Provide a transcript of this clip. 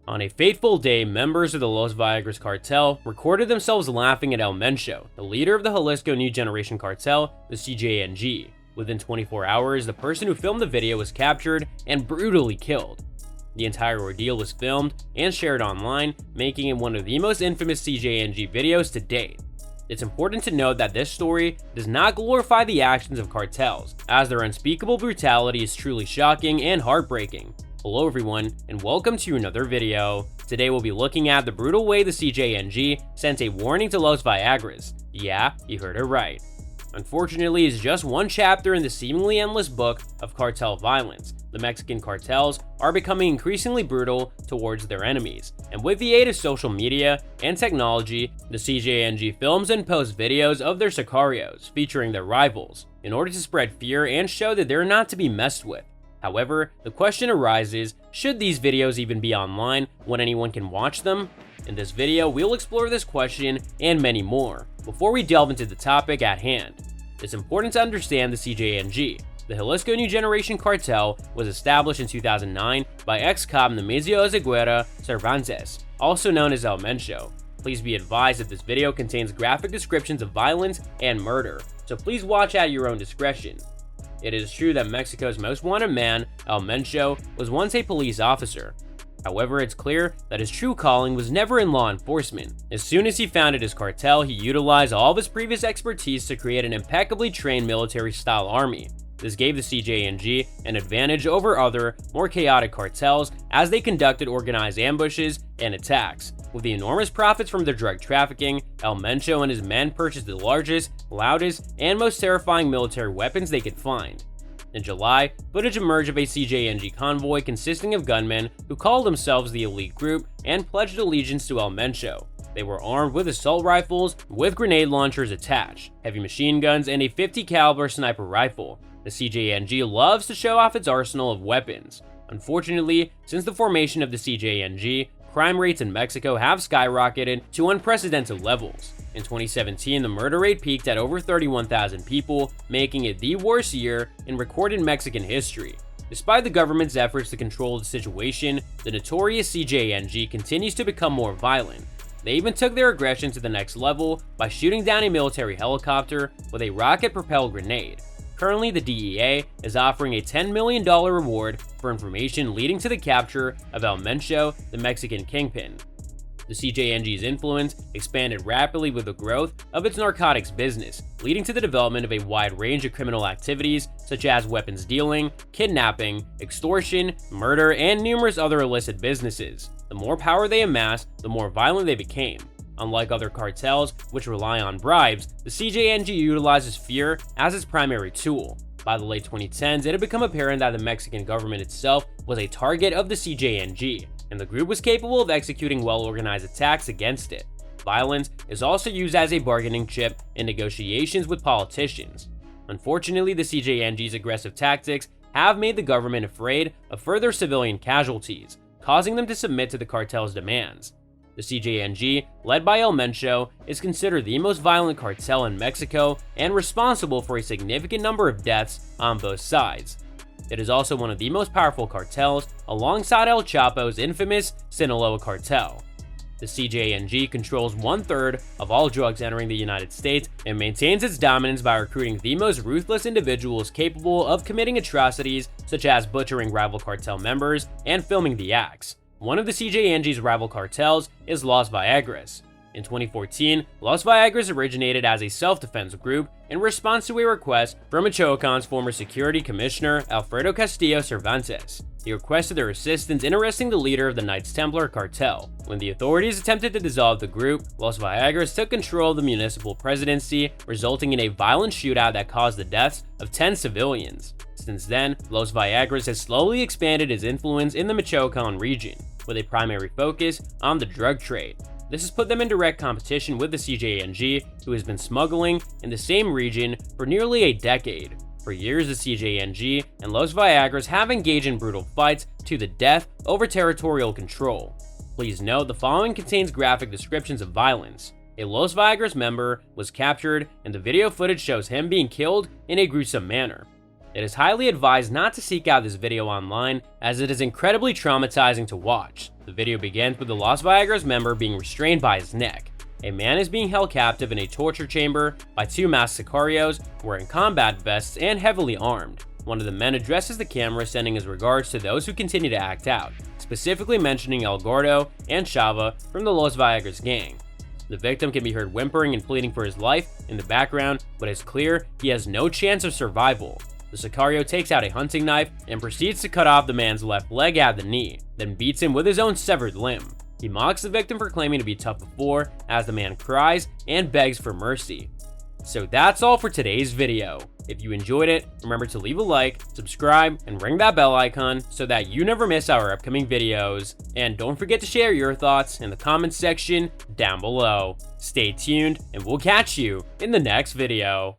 On a fateful day, members of the Los Viagras cartel recorded themselves laughing at El Mencho, the leader of the Jalisco New Generation cartel, the CJNG. Within 24 hours, the person who filmed the video was captured and brutally killed. The entire ordeal was filmed and shared online, making it one of the most infamous CJNG videos to date. It's important to note that this story does not glorify the actions of cartels, as their unspeakable brutality is truly shocking and heartbreaking. Hello everyone, and welcome to another video. Today we'll be looking at the brutal way the CJNG sent a warning to Los Viagras. Yeah, you heard it right. Unfortunately, it's just one chapter in the seemingly endless book of cartel violence. The Mexican cartels are becoming increasingly brutal towards their enemies, and with the aid of social media and technology, the CJNG films and posts videos of their sicarios featuring their rivals, in order to spread fear and show that they're not to be messed with. However, the question arises, should these videos even be online when anyone can watch them? In this video, we'll explore this question and many more. Before we delve into the topic at hand, it's important to understand the CJNG. The Jalisco New Generation cartel was established in 2009 by ex-cop Nemesio Oseguera Cervantes, also known as El Mencho. Please be advised that this video contains graphic descriptions of violence and murder, so please watch at your own discretion. It is true that Mexico's most wanted man, El Mencho, was once a police officer. However, it's clear that his true calling was never in law enforcement. As soon as he founded his cartel, he utilized all of his previous expertise to create an impeccably trained military-style army. This gave the CJNG an advantage over other, more chaotic cartels as they conducted organized ambushes and attacks. With the enormous profits from their drug trafficking, El Mencho and his men purchased the largest, loudest, and most terrifying military weapons they could find. In July, footage emerged of a CJNG convoy consisting of gunmen who called themselves the Elite Group and pledged allegiance to El Mencho. They were armed with assault rifles with grenade launchers attached, heavy machine guns, and a .50 caliber sniper rifle. The CJNG loves to show off its arsenal of weapons. Unfortunately, since the formation of the CJNG, crime rates in Mexico have skyrocketed to unprecedented levels. In 2017, the murder rate peaked at over 31,000 people, making it the worst year in recorded Mexican history. Despite the government's efforts to control the situation, the notorious CJNG continues to become more violent. They even took their aggression to the next level by shooting down a military helicopter with a rocket-propelled grenade. Currently, the DEA is offering a $10 million reward for information leading to the capture of El Mencho, the Mexican kingpin. The CJNG's influence expanded rapidly with the growth of its narcotics business, leading to the development of a wide range of criminal activities such as weapons dealing, kidnapping, extortion, murder, and numerous other illicit businesses. The more power they amassed, the more violent they became. Unlike other cartels, which rely on bribes, the CJNG utilizes fear as its primary tool. By the late 2010s, it had become apparent that the Mexican government itself was a target of the CJNG, and the group was capable of executing well-organized attacks against it. Violence is also used as a bargaining chip in negotiations with politicians. Unfortunately, the CJNG's aggressive tactics have made the government afraid of further civilian casualties, causing them to submit to the cartel's demands. The CJNG, led by El Mencho, is considered the most violent cartel in Mexico and responsible for a significant number of deaths on both sides. It is also one of the most powerful cartels, alongside El Chapo's infamous Sinaloa cartel. The CJNG controls 1/3 of all drugs entering the United States and maintains its dominance by recruiting the most ruthless individuals capable of committing atrocities such as butchering rival cartel members and filming the acts. One of the CJNG's rival cartels is Los Viagras. In 2014, Los Viagras originated as a self-defense group in response to a request from Michoacan's former security commissioner Alfredo Castillo Cervantes. He requested their assistance in arresting the leader of the Knights Templar cartel. When the authorities attempted to dissolve the group, Los Viagras took control of the municipal presidency, resulting in a violent shootout that caused the deaths of 10 civilians. Since then, Los Viagras has slowly expanded its influence in the Michoacan region, with a primary focus on the drug trade. This has put them in direct competition with the CJNG, who has been smuggling in the same region for nearly a decade. For years, the CJNG and Los Viagras have engaged in brutal fights to the death over territorial control. Please note, the following contains graphic descriptions of violence. A Los Viagras member was captured, and the video footage shows him being killed in a gruesome manner. It is highly advised not to seek out this video online, as it is incredibly traumatizing to watch. The video begins with the Los Viagras member being restrained by his neck. A man is being held captive in a torture chamber by two masked sicarios wearing combat vests and heavily armed. One of the men addresses the camera, sending his regards to those who continue to act out, specifically mentioning El Gordo and Chava from the Los Viagras gang. The victim can be heard whimpering and pleading for his life in the background, but it's clear he has no chance of survival. The sicario takes out a hunting knife and proceeds to cut off the man's left leg at the knee, then beats him with his own severed limb. He mocks the victim for claiming to be tough before, as the man cries and begs for mercy. So that's all for today's video. If you enjoyed it, remember to leave a like, subscribe, and ring that bell icon so that you never miss our upcoming videos. And don't forget to share your thoughts in the comments section down below. Stay tuned, and we'll catch you in the next video.